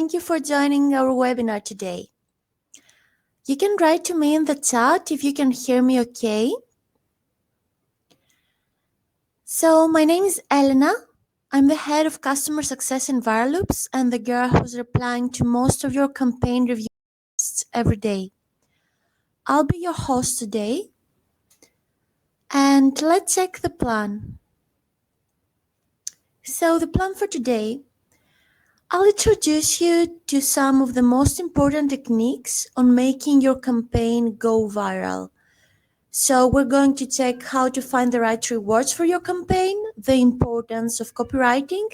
Thank you for joining our webinar today. You can write to me in the chat if you can hear me okay. So my name is Elena. I'm the head of customer success in Viraloops and the girl who's replying to most of your campaign review requests every day. I'll be your host today. And let's check the plan. So the plan for today, I'll introduce you to some of the most important techniques on making your campaign go viral. So we're going to check how to find the right rewards for your campaign, the importance of copywriting,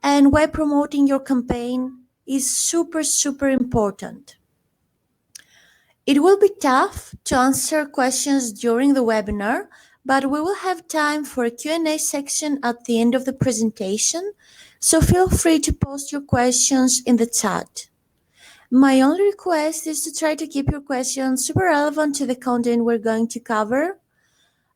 and why promoting your campaign is super important. It will be tough to answer questions during the webinar, but we will have time for a Q&A section at the end of the presentation, so feel free to post your questions in the chat. My only request is to try to keep your questions super relevant to the content we're going to cover,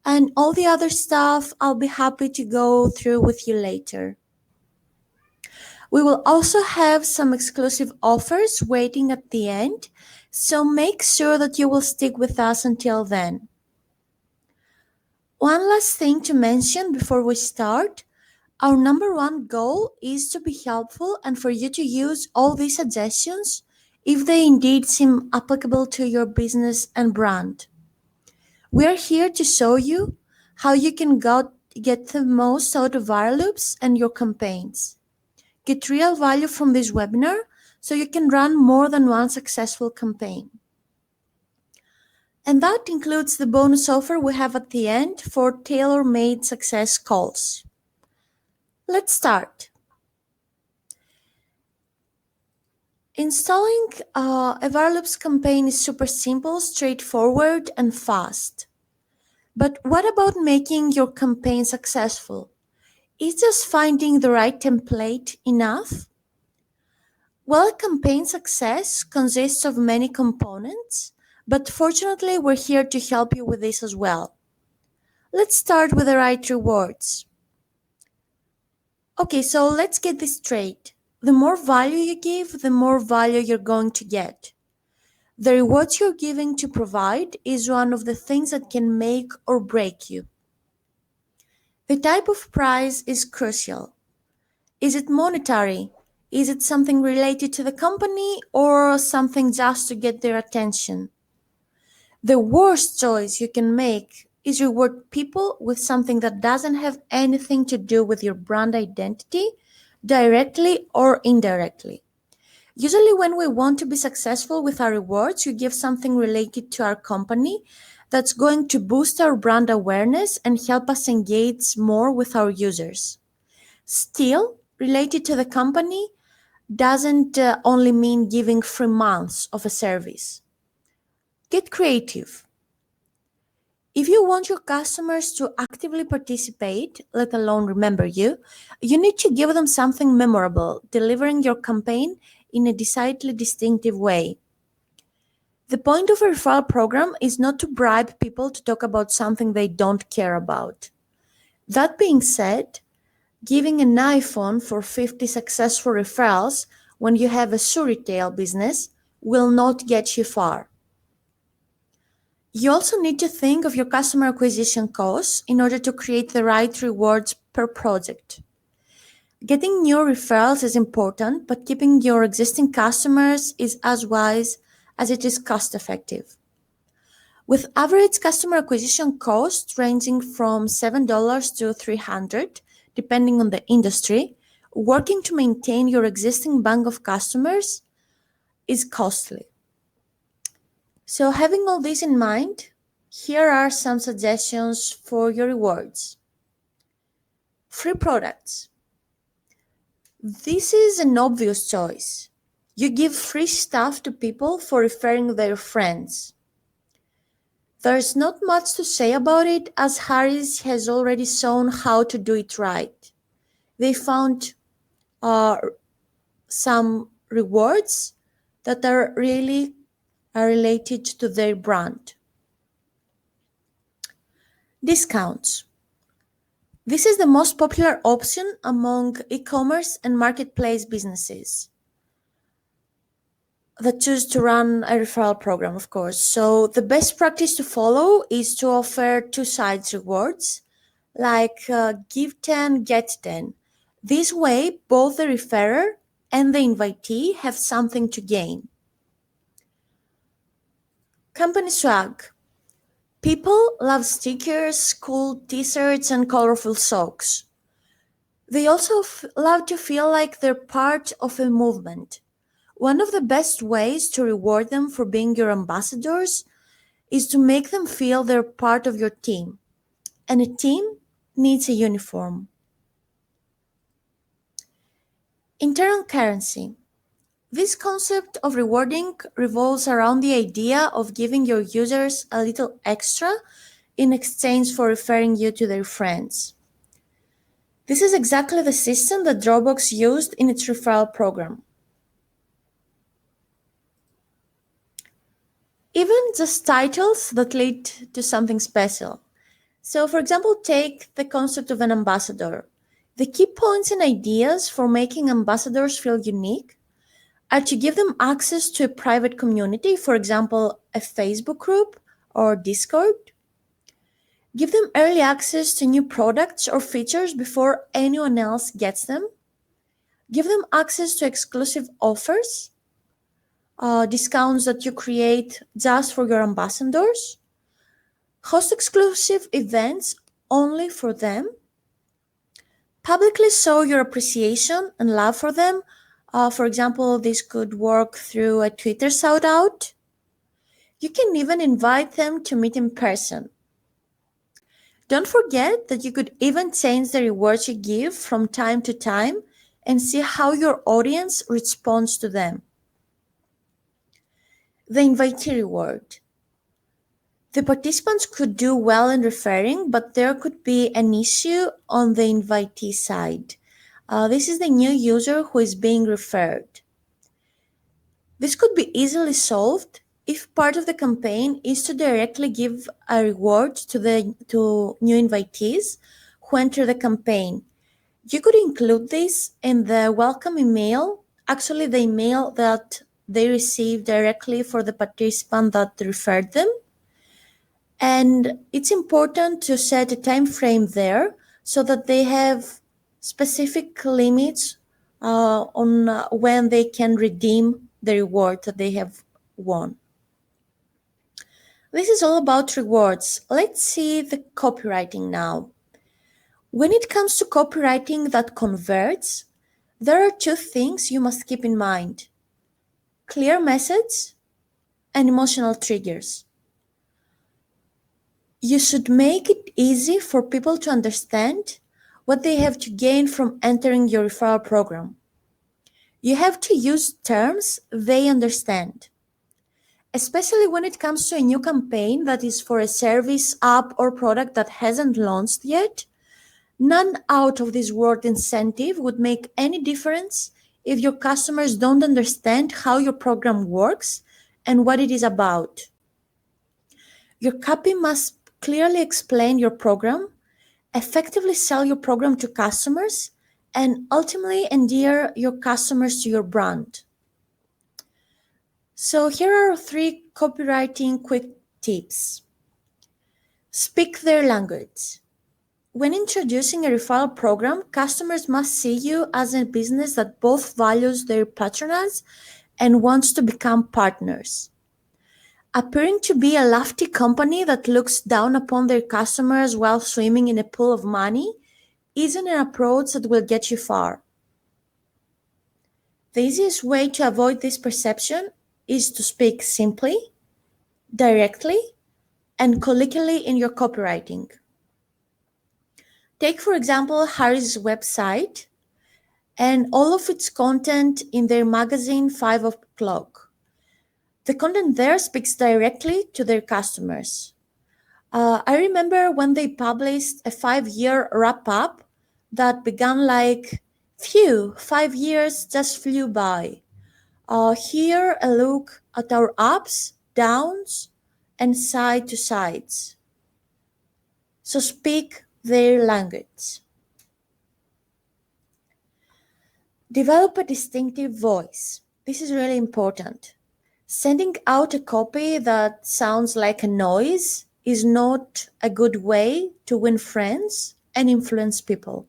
and all the other stuff I'll be happy to go through with you later. We will also have some exclusive offers waiting at the end, so make sure that you will stick with us until then. One last thing to mention before we start. Our number one goal is to be helpful and for you to use all these suggestions if they indeed seem applicable to your business and brand. We are here to show you how you can get the most out of Viraloops and your campaigns. Get real value from this webinar so you can run more than one successful campaign. And that includes the bonus offer we have at the end for tailor-made success calls. Let's start. Installing a Viraloops campaign is super simple, straightforward, and fast. But what about making your campaign successful? Is just finding the right template enough? Well, campaign success consists of many components, but fortunately we're here to help you with this as well. Let's start with the right rewards. Okay, so let's get this straight. The more value you give, the more value you're going to get. The rewards you're giving to provide is one of the things that can make or break you. The type of prize is crucial. Is it monetary? Is it something related to the company or something just to get their attention? The worst choice you can make is reward people with something that doesn't have anything to do with your brand identity, directly or indirectly. Usually when we want to be successful with our rewards, you give something related to our company that's going to boost our brand awareness and help us engage more with our users. Still, related to the company doesn't only mean giving 3 months of a service. Get creative. If you want your customers to actively participate, let alone remember you, you need to give them something memorable, delivering your campaign in a decidedly distinctive way. The point of a referral program is not to bribe people to talk about something they don't care about. That being said, giving an iPhone for 50 successful referrals when you have a shoe retail business will not get you far. You also need to think of your customer acquisition costs in order to create the right rewards per project. Getting new referrals is important, but keeping your existing customers is as wise as it is cost-effective. With average customer acquisition costs ranging from $7 to $300, depending on the industry, working to maintain your existing bank of customers is costly. So having all this in mind, here are some suggestions for your rewards. Free products. This is an obvious choice. You give free stuff to people for referring their friends. There's not much to say about it as Harris has already shown how to do it right. They found some rewards that are really related to their brand. Discounts. This is the most popular option among e-commerce and marketplace businesses. that choose to run a referral program, of course. So the best practice to follow is to offer two sides rewards, like give 10, get 10. This way, both the referrer and the invitee have something to gain. Company swag. People love stickers, cool t-shirts, and colorful socks. They also love to feel like they're part of a movement. One of the best ways to reward them for being your ambassadors is to make them feel they're part of your team. And a team needs a uniform. Internal currency. This concept of rewarding revolves around the idea of giving your users a little extra in exchange for referring you to their friends. This is exactly the system that Dropbox used in its referral program. Even just titles that lead to something special. So, for example, take the concept of an ambassador. The key points and ideas for making ambassadors feel unique are to give them access to a private community, for example, a Facebook group or Discord. Give them early access to new products or features before anyone else gets them. Give them access to exclusive offers, discounts that you create just for your ambassadors. Host exclusive events only for them. Publicly show your appreciation and love for them. For example, this could work through a Twitter shout out. You can even invite them to meet in person. Don't forget that you could even change the rewards you give from time to time and see how your audience responds to them. The invitee reward. The participants could do well in referring, but there could be an issue on the invitee side. This is the new user who is being referred. This could be easily solved if part of the campaign is to directly give a reward to new invitees who enter the campaign. You could include this in the welcome email, actually the email that they receive directly for the participant that referred them. And it's important to set a time frame there so that they have specific limits on when they can redeem the reward that they have won. This is all about rewards. Let's see the copywriting now. When it comes to copywriting that converts, there are two things you must keep in mind: clear message and emotional triggers. You should make it easy for people to understand what they have to gain from entering your referral program. You have to use terms they understand, especially when it comes to a new campaign that is for a service, app, or product that hasn't launched yet. None out of this word incentive would make any difference if your customers don't understand how your program works and what it is about. Your copy must clearly explain your program, effectively sell your program to customers, and ultimately endear your customers to your brand. So here are 3 copywriting quick tips. Speak their language. When introducing a referral program, customers must see you as a business that both values their patronage and wants to become partners. Appearing to be a lofty company that looks down upon their customers while swimming in a pool of money isn't an approach that will get you far. The easiest way to avoid this perception is to speak simply, directly, and colloquially in your copywriting. Take, for example, Harry's website and all of its content in their magazine 5 o'clock. The content there speaks directly to their customers. I remember when they published a 5-year wrap-up that began like, phew, 5 years just flew by. Here a look at our ups, downs, and side to sides. So speak their language. Develop a distinctive voice. This is really important. Sending out a copy that sounds like a noise is not a good way to win friends and influence people.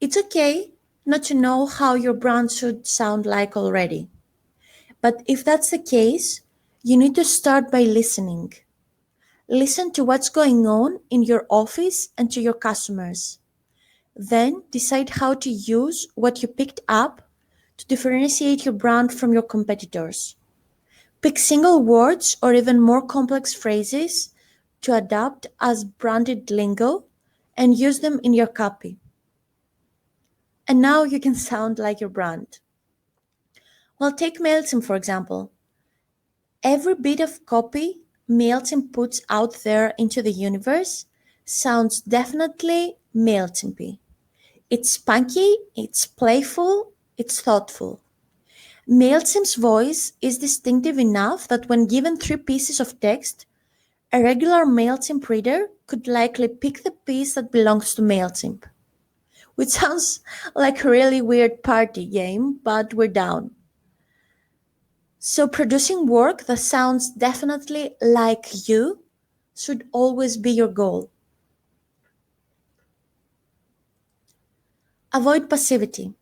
It's okay not to know how your brand should sound like already. But if that's the case, you need to start by listening. Listen to what's going on in your office and to your customers. Then decide how to use what you picked up to differentiate your brand from your competitors. Pick single words or even more complex phrases to adapt as branded lingo and use them in your copy. And now you can sound like your brand. Well, take MailChimp for example. Every bit of copy MailChimp puts out there into the universe sounds definitely MailChimpy. It's spunky, it's playful, it's thoughtful. MailChimp's voice is distinctive enough that when given three pieces of text, a regular MailChimp reader could likely pick the piece that belongs to MailChimp. Which sounds like a really weird party game, but we're down. So producing work that sounds definitely like you should always be your goal. Avoid passivity.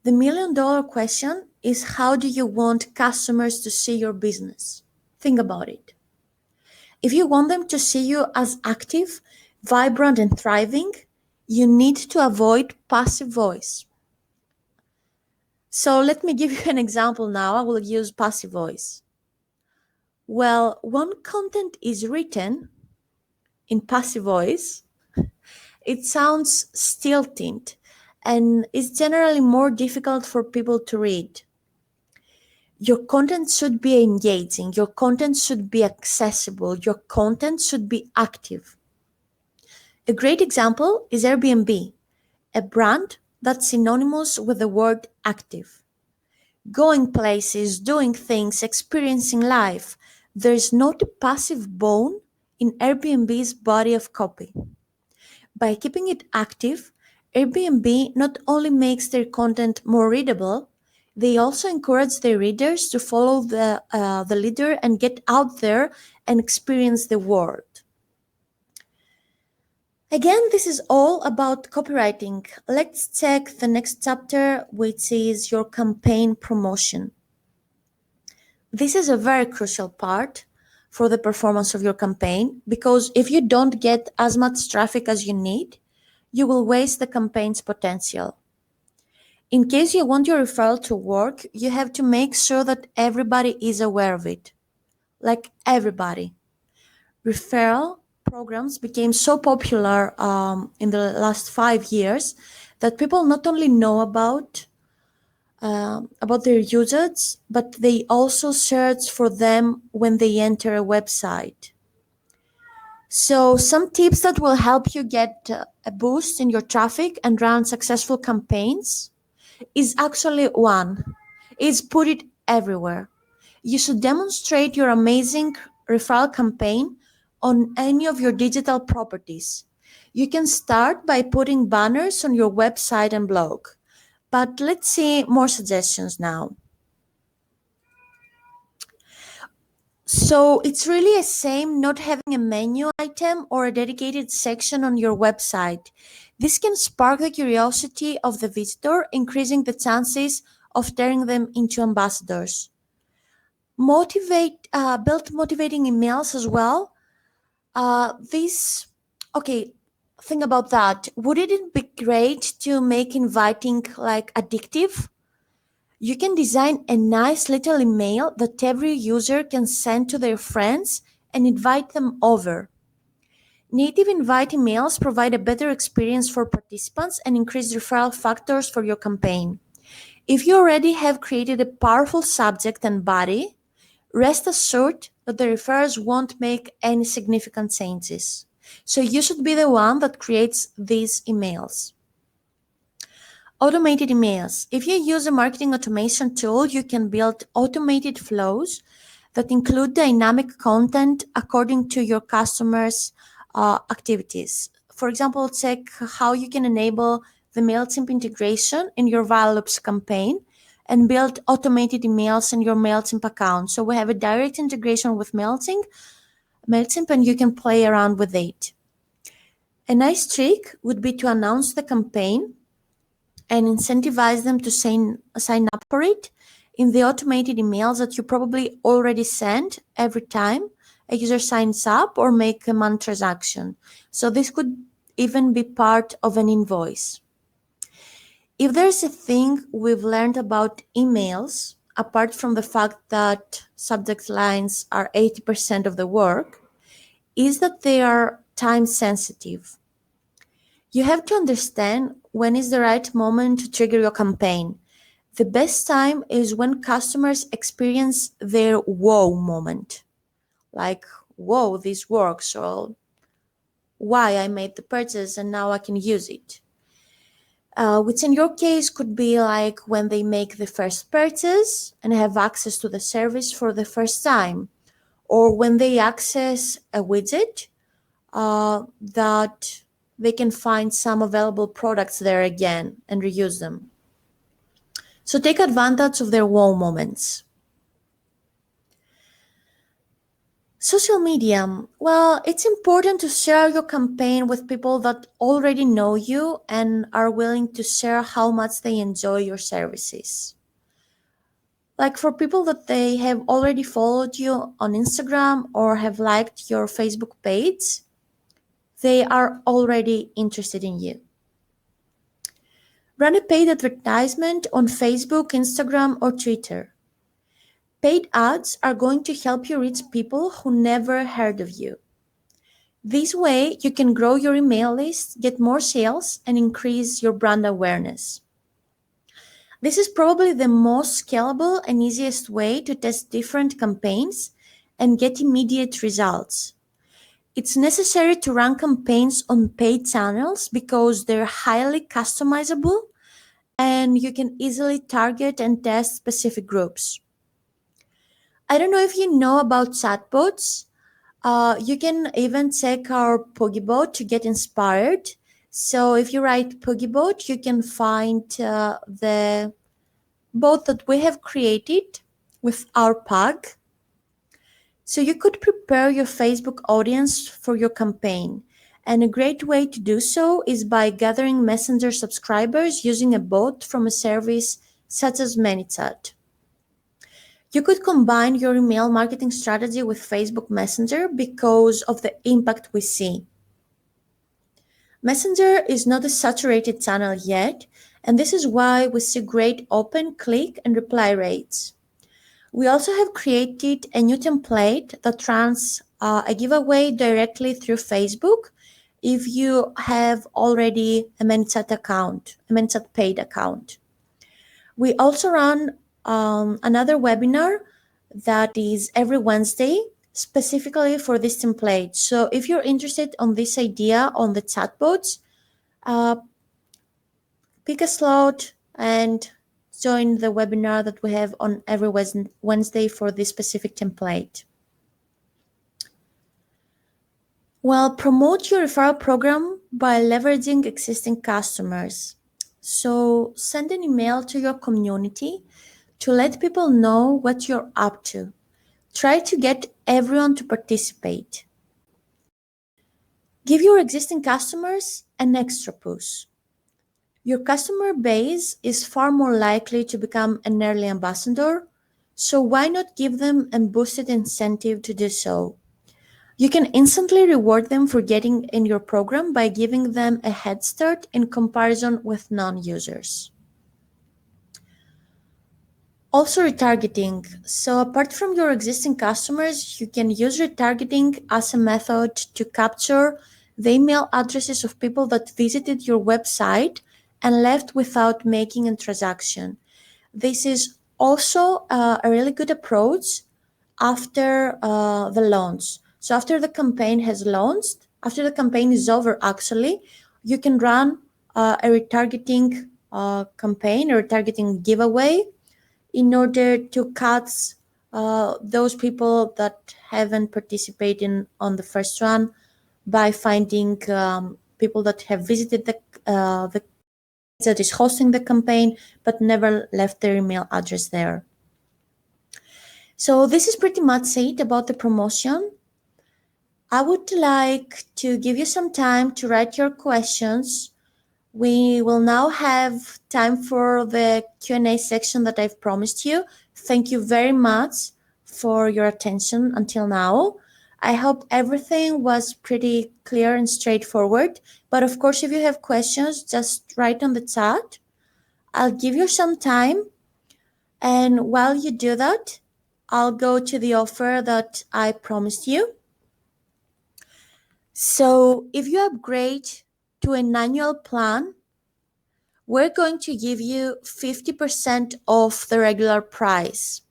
The $1,000,000 question is, how do you want customers to see your business? Think about it. If you want them to see you as active, vibrant, and thriving, you need to avoid passive voice. So let me give you an example now. I will use passive voice. Well, when content is written in passive voice, it sounds stilted and is generally more difficult for people to read. Your content should be engaging, your content should be accessible, your content should be active. A great example is Airbnb, a brand that's synonymous with the word active. Going places, doing things, experiencing life. There's not a passive bone in Airbnb's body of copy. By keeping it active, Airbnb not only makes their content more readable, they also encourage their readers to follow the leader and get out there and experience the world. Again, this is all about copywriting. Let's check the next chapter, which is your campaign promotion. This is a very crucial part for the performance of your campaign, because if you don't get as much traffic as you need, you will waste the campaign's potential. In case you want your referral to work, you have to make sure that everybody is aware of it. Like everybody. Referral programs became so popular in the last 5 years that people not only know about their usage, but they also search for them when they enter a website. So some tips that will help you get a boost in your traffic and run successful campaigns is actually one, is put it everywhere. You should demonstrate your amazing referral campaign on any of your digital properties. You can start by putting banners on your website and blog. But let's see more suggestions now. So it's really a shame not having a menu item or a dedicated section on your website. This can spark the curiosity of the visitor, increasing the chances of turning them into ambassadors. Build motivating emails as well. Think about that. Wouldn't it be great to make inviting like addictive? You can design a nice little email that every user can send to their friends and invite them over. Native invite emails provide a better experience for participants and increase referral factors for your campaign. If you already have created a powerful subject and body, rest assured that the referrers won't make any significant changes. So you should be the one that creates these emails. Automated emails. If you use a marketing automation tool, you can build automated flows that include dynamic content according to your customers' activities. For example, check how you can enable the MailChimp integration in your Viral Loops campaign and build automated emails in your MailChimp account. So we have a direct integration with MailChimp, and you can play around with it. A nice trick would be to announce the campaign and incentivize them to sign up for it in the automated emails that you probably already send every time a user signs up or make a money transaction. So this could even be part of an invoice. If there's a thing we've learned about emails, apart from the fact that subject lines are 80% of the work, is that they are time sensitive. You have to understand when is the right moment to trigger your campaign. The best time is when customers experience their wow moment. Like, whoa, this works, or why I made the purchase and now I can use it. Which in your case could be like when they make the first purchase and have access to the service for the first time, or when they access a widget that they can find some available products there again and reuse them. So take advantage of their wow moments. Social media. Well, it's important to share your campaign with people that already know you and are willing to share how much they enjoy your services. Like for people that they have already followed you on Instagram or have liked your Facebook page, they are already interested in you. Run a paid advertisement on Facebook, Instagram, or Twitter. Paid ads are going to help you reach people who never heard of you. This way, you can grow your email list, get more sales, and increase your brand awareness. This is probably the most scalable and easiest way to test different campaigns and get immediate results. It's necessary to run campaigns on paid channels because they're highly customizable and you can easily target and test specific groups. I don't know if you know about chatbots. You can even check our Pogibot to get inspired. So if you write Pogibot, you can find the bot that we have created with our pug. So you could prepare your Facebook audience for your campaign. And a great way to do so is by gathering Messenger subscribers using a bot from a service such as ManyChat. You could combine your email marketing strategy with Facebook Messenger because of the impact we see. Messenger is not a saturated channel yet, and this is why we see great open, click, and reply rates. We also have created a new template that runs a giveaway directly through Facebook if you have already a ManyChat account, a ManyChat paid account. We also run another webinar that is every Wednesday specifically for this template. So if you're interested on this idea on the chatbots, pick a slot and join the webinar that we have on every Wednesday for this specific template. Well, promote your referral program by leveraging existing customers. So send an email to your community to let people know what you're up to. Try to get everyone to participate. Give your existing customers an extra push. Your customer base is far more likely to become an early ambassador, so why not give them a boosted incentive to do so? You can instantly reward them for getting in your program by giving them a head start in comparison with non-users. Also retargeting. So apart from your existing customers, you can use retargeting as a method to capture the email addresses of people that visited your website and left without making a transaction. This is also a really good approach after the launch. So after the campaign has launched, after the campaign is over actually, you can run a retargeting campaign, a retargeting giveaway in order to catch those people that haven't participated on the first one by finding people that have visited the that is hosting the campaign, but never left their email address there. So this is pretty much it about the promotion. I would like to give you some time to write your questions. We will now have time for the Q&A section that I've promised you. Thank you very much for your attention until now. I hope everything was pretty clear and straightforward. But of course, if you have questions, just write on the chat. I'll give you some time. And while you do that, I'll go to the offer that I promised you. So if you upgrade to an annual plan, we're going to give you 50% off the regular price.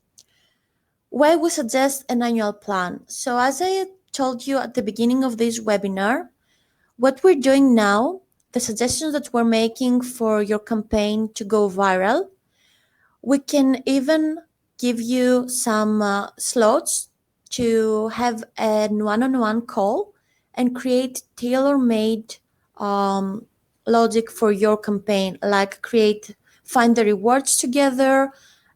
Why we suggest an annual plan? So as I told you at the beginning of this webinar, what we're doing now, the suggestions that we're making for your campaign to go viral, we can even give you some slots to have a one-on-one call and create tailor-made logic for your campaign, like find the rewards together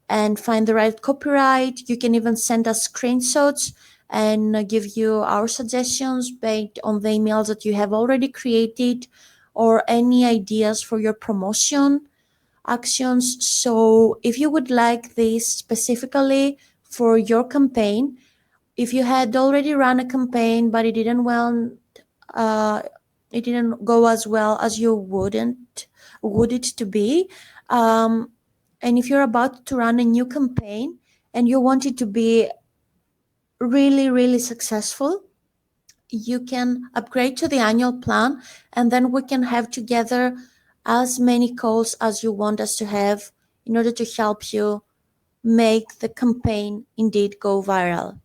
and find the right copyright. You can even send us screenshots and give you our suggestions based on the emails that you have already created, or any ideas for your promotion actions. So if you would like this specifically for your campaign, if you had already run a campaign but it didn't go as well as you would it to be, and if you're about to run a new campaign and you want it to be really successful, you can upgrade to the annual plan, and then we can have together as many calls as you want us to have in order to help you make the campaign indeed go viral.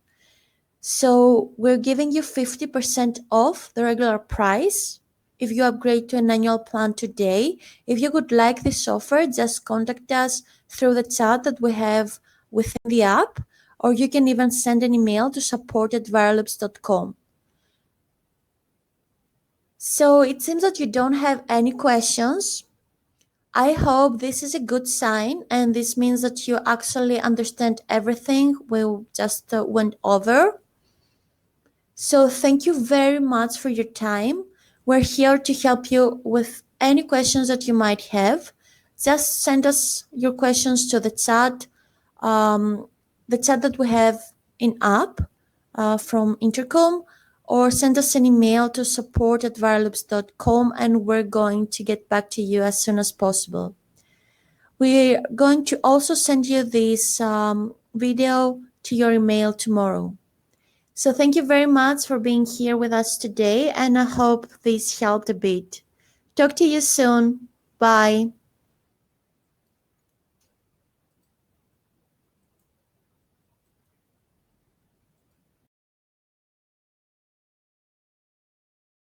So we're giving you 50% off the regular price if you upgrade to an annual plan today. If you would like this offer, just contact us through the chat that we have within the app, or you can even send an email to support@referrals.com. So it seems that you don't have any questions. I hope this is a good sign, and this means that you actually understand everything we just went over. So thank you very much for your time. We're here to help you with any questions that you might have. Just send us your questions to the chat that we have in app from Intercom, or send us an email to support@viraloops.com, and we're going to get back to you as soon as possible. We're going to also send you this video to your email tomorrow. So thank you very much for being here with us today, and I hope this helped a bit. Talk to you soon. Bye.